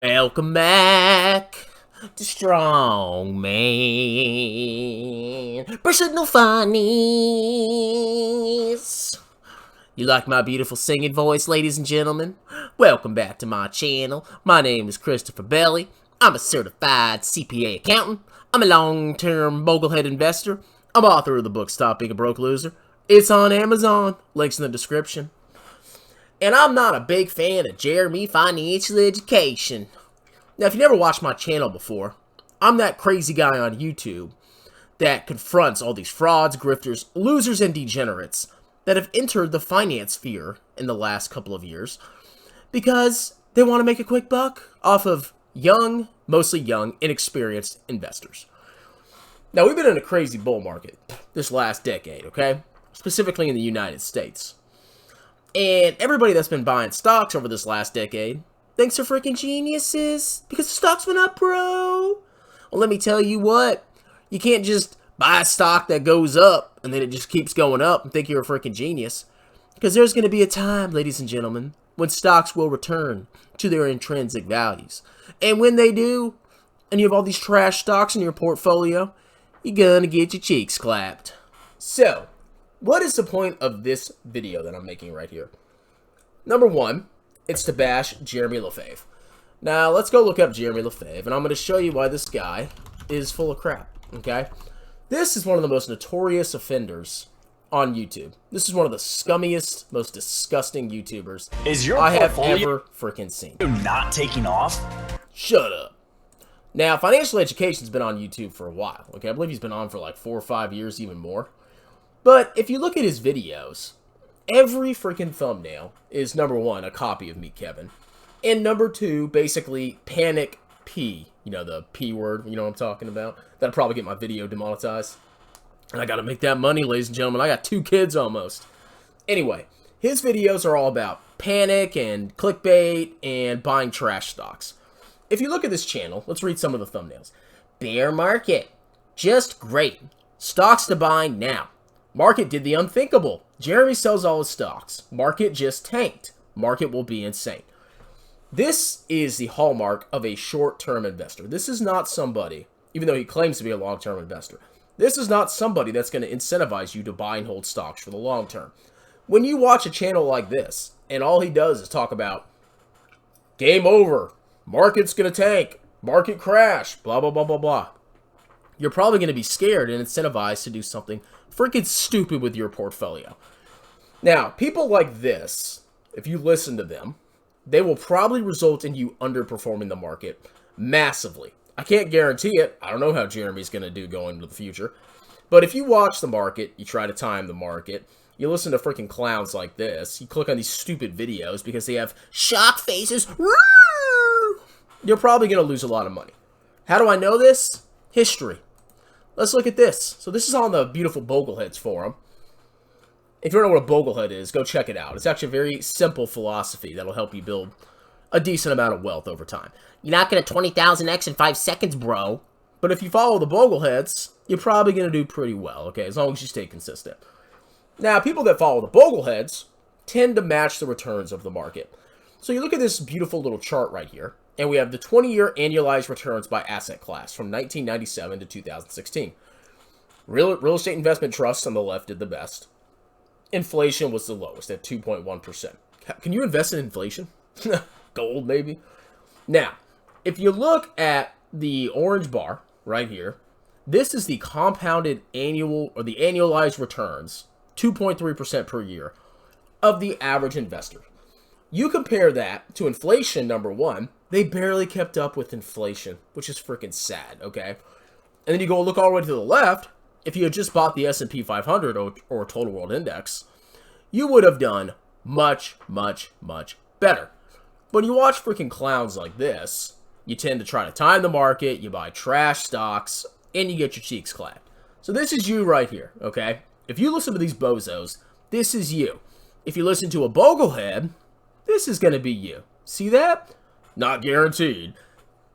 Welcome back to Strong Man. Personal funnies. You like my beautiful singing voice, ladies and gentlemen? Welcome back to my channel. My name is Christopher Belly. I'm a certified CPA accountant. I'm a long-term Boglehead investor. I'm author of the book Stop Being a Broke Loser. It's on Amazon. Links in the description. And I'm not a big fan of Jeremy Financial Education. Now, if you never watched my channel before, I'm that crazy guy on YouTube that confronts all these frauds, grifters, losers, and degenerates that have entered the finance sphere in the last couple of years because they want to make a quick buck off of young, mostly young, inexperienced investors. Now, we've been in a crazy bull market this last decade, okay? Specifically in the United States. And everybody that's been buying stocks over this last decade thinks they're freaking geniuses because the stocks went up, bro. Well, let me tell you what. You can't just buy a stock that goes up and then it just keeps going up and think you're a freaking genius. Because there's going to be a time, ladies and gentlemen, when stocks will return to their intrinsic values. And when they do, and you have all these trash stocks in your portfolio, you're going to get your cheeks clapped. So, what is the point of this video that I'm making right here? Number one, it's to bash Jeremy Lafave. Now, let's go look up Jeremy Lafave, and I'm going to show you why this guy is full of crap, okay? This is one of the most notorious offenders on YouTube. This is one of the scummiest, most disgusting YouTubers I have ever freaking seen. Not taking off? Shut up. Now, financial education's been on YouTube for a while, okay? I believe he's been on for like 4 or 5 years, even more. But if you look at his videos, every freaking thumbnail is, number one, a copy of Meet Kevin. And number two, basically, Panic P. You know, the P word, you know what I'm talking about? That'll probably get my video demonetized. And I gotta make that money, ladies and gentlemen. I got 2 kids almost. Anyway, his videos are all about panic and clickbait and buying trash stocks. If you look at this channel, let's read some of the thumbnails. Bear market. Just great. Stocks to buy now. Market did the unthinkable. Jeremy sells all his stocks. Market just tanked. Market will be insane. This is the hallmark of a short-term investor. This is not somebody, even though he claims to be a long-term investor, this is not somebody that's going to incentivize you to buy and hold stocks for the long term. When you watch a channel like this, and all he does is talk about game over, market's going to tank, market crash, blah, blah, blah, blah, blah, you're probably going to be scared and incentivized to do something freaking stupid with your portfolio. Now, people like this, if you listen to them, they will probably result in you underperforming the market massively. I can't guarantee it. I don't know how Jeremy's going to do going into the future. But if you watch the market, you try to time the market, you listen to freaking clowns like this, you click on these stupid videos because they have shock faces, you're probably going to lose a lot of money. How do I know this? History. Let's look at this. So this is on the beautiful Bogleheads forum. If you don't know what a Boglehead is, go check it out. It's actually a very simple philosophy that'll help you build a decent amount of wealth over time. You're not going to 20,000x in 5 seconds, bro. But if you follow the Bogleheads, you're probably going to do pretty well, okay? As long as you stay consistent. Now, people that follow the Bogleheads tend to match the returns of the market. So you look at this beautiful little chart right here, and we have the 20-year annualized returns by asset class from 1997 to 2016. Real estate investment trusts on the left did the best. Inflation was the lowest at 2.1%. Can you invest in inflation? Gold, maybe? Now, if you look at the orange bar right here, this is the compounded annual or the annualized returns, 2.3% per year, of the average investor. You compare that to inflation, number one, they barely kept up with inflation, which is freaking sad, okay? And then you go look all the way to the left, if you had just bought the S&P 500 or Total World Index, you would have done much, much, much better. When you watch freaking clowns like this, you tend to try to time the market, you buy trash stocks, and you get your cheeks clapped. So this is you right here, okay? If you listen to these bozos, this is you. If you listen to a Boglehead, this is going to be you. See that? Not guaranteed.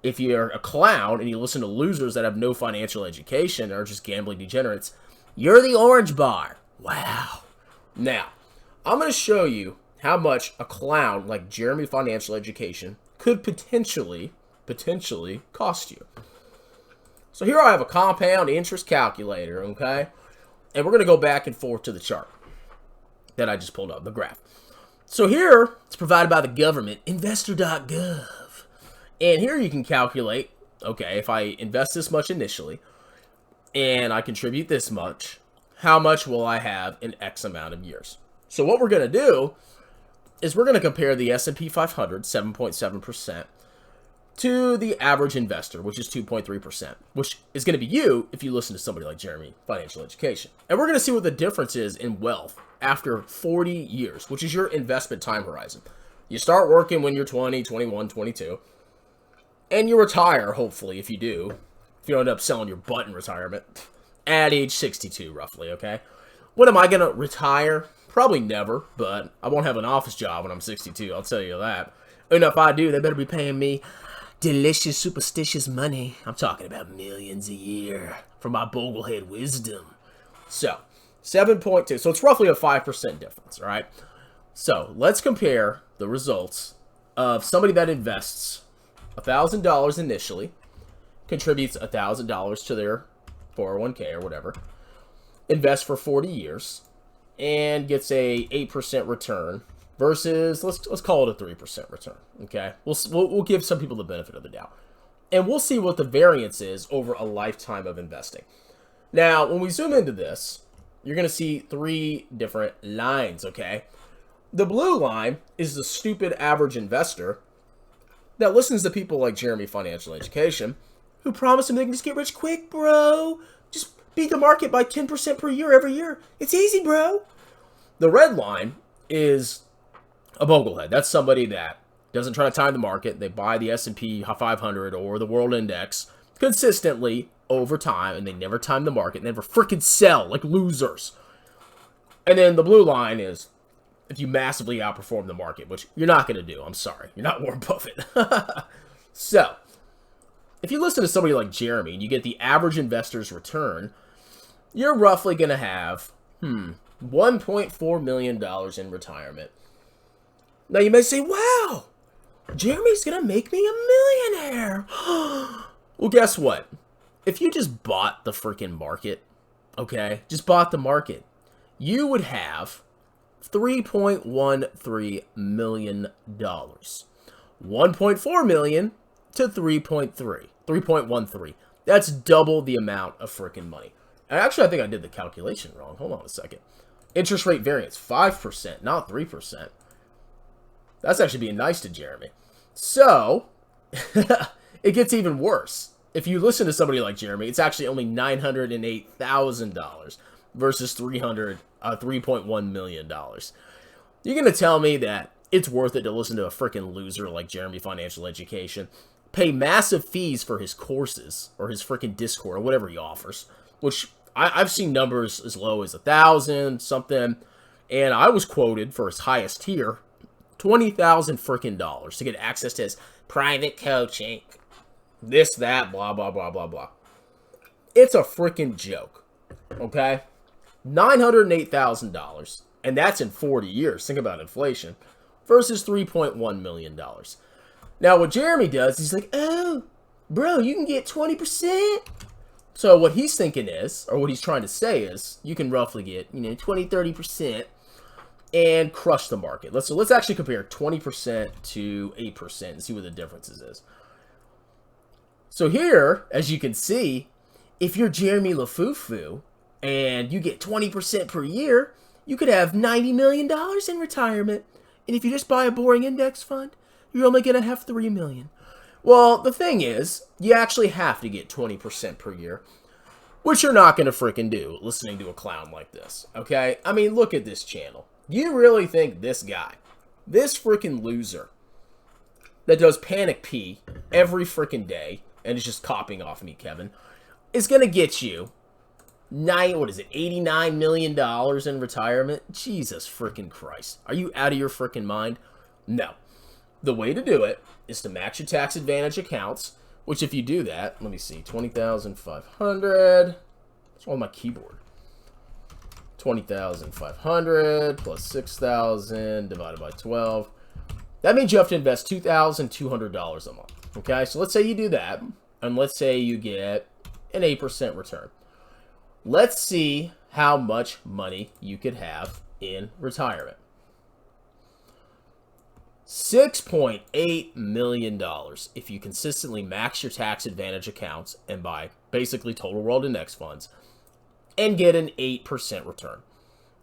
If you're a clown and you listen to losers that have no financial education or just gambling degenerates, you're the orange bar. Wow. Now, I'm going to show you how much a clown like Jeremy Financial Education could could potentially cost you. So here I have a compound interest calculator, okay? And we're going to go back and forth to the chart that I just pulled up, the graph. So here, it's provided by the government, investor.gov. And here you can calculate, okay, if I invest this much initially, and I contribute this much, how much will I have in X amount of years? So what we're going to do is we're going to compare the S&P 500, 7.7%, to the average investor, which is 2.3%, which is going to be you if you listen to somebody like Jeremy, Financial Education. And we're going to see what the difference is in wealth after 40 years, which is your investment time horizon. You start working when you're 20, 21, 22, and you retire, hopefully, if you do. If you don't end up selling your butt in retirement, at age 62, roughly, okay? When am I going to retire? Probably never, but I won't have an office job when I'm 62, I'll tell you that. And if I do, they better be paying me delicious, superstitious money. I'm talking about millions a year for my Boglehead wisdom. So, 7.2. So, it's roughly a 5% difference, all right? So, let's compare the results of somebody that invests $1,000 initially, contributes $1,000 to their 401k or whatever, invests for 40 years, and gets a 8% return versus, let's call it a 3% return, okay? We'll give some people the benefit of the doubt. And we'll see what the variance is over a lifetime of investing. Now, when we zoom into this, you're going to see 3 different lines, okay? The blue line is the stupid average investor that listens to people like Jeremy Financial Education who promise him they can just get rich quick, bro. Just beat the market by 10% per year every year. It's easy, bro. The red line is a Boglehead. That's somebody that doesn't try to time the market. They buy the S&P 500 or the world index consistently over time, and they never time the market, never freaking sell like losers. And then the blue line is if you massively outperform the market, which you're not going to do. I'm sorry. You're not Warren Buffett. So, if you listen to somebody like Jeremy and you get the average investor's return, you're roughly going to have, $1.4 million in retirement. Now, you may say, wow, Jeremy's going to make me a millionaire. Well, guess what? If you just bought the freaking market, okay, just bought the market, you would have $3.13 million. 1.4 million to 3.13. That's double the amount of freaking money. And actually, I think I did the calculation wrong. Hold on a second. Interest rate variance, 5%, not 3%. That's actually being nice to Jeremy. So, it gets even worse. If you listen to somebody like Jeremy, it's actually only $908,000 versus $3.1 million. You're going to tell me that it's worth it to listen to a freaking loser like Jeremy Financial Education, pay massive fees for his courses or his freaking Discord or whatever he offers, which I've seen numbers as low as 1,000 something, and I was quoted for his highest tier, $20,000 freaking dollars to get access to his private coaching, this, that, blah, blah, blah, blah, blah. It's a freaking joke, okay? $908,000, and that's in 40 years. Think about inflation, versus $3.1 million. Now, what Jeremy does, he's like, oh, bro, you can get 20%. So what he's thinking is, or what he's trying to say is, you can roughly get, 20, 30% and crush the market. Let's actually compare 20% to 8% and see what the differences is. So here, as you can see, if you're Jeremy Lafave and you get 20% per year, you could have $90 million in retirement. And if you just buy a boring index fund, you're only going to have $3 million. Well, the thing is, you actually have to get 20% per year, which you're not going to freaking do listening to a clown like this, okay? I mean, look at this channel. You really think this guy, this freaking loser that does Panic P every freaking day and is just copying off me, Kevin, is going to get you $89 million in retirement? Jesus freaking Christ. Are you out of your freaking mind? No. The way to do it is to max your tax advantage accounts, which if you do that, let me see, 20,500. What's wrong with my keyboard? 20,500 plus 6,000 divided by 12. That means you have to invest $2,200 a month. Okay, so let's say you do that, and let's say you get an 8% return. Let's see how much money you could have in retirement. $6.8 million if you consistently max your tax advantage accounts and buy basically total world index funds and get an 8% return.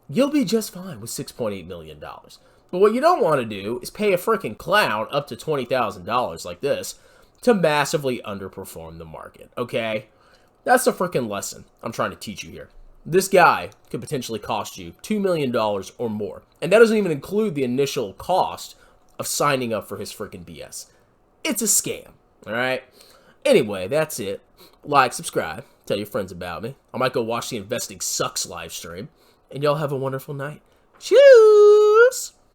You'll be just fine with $6.8 million. But what you don't want to do is pay a freaking clown up to $20,000 like this to massively underperform the market, okay? That's a freaking lesson I'm trying to teach you here. This guy could potentially cost you $2 million or more. And that doesn't even include the initial cost of signing up for his freaking BS. It's a scam, all right? Anyway, that's it. Like, subscribe, tell your friends about me. I might go watch the Investing Sucks live stream. And y'all have a wonderful night. Cheers!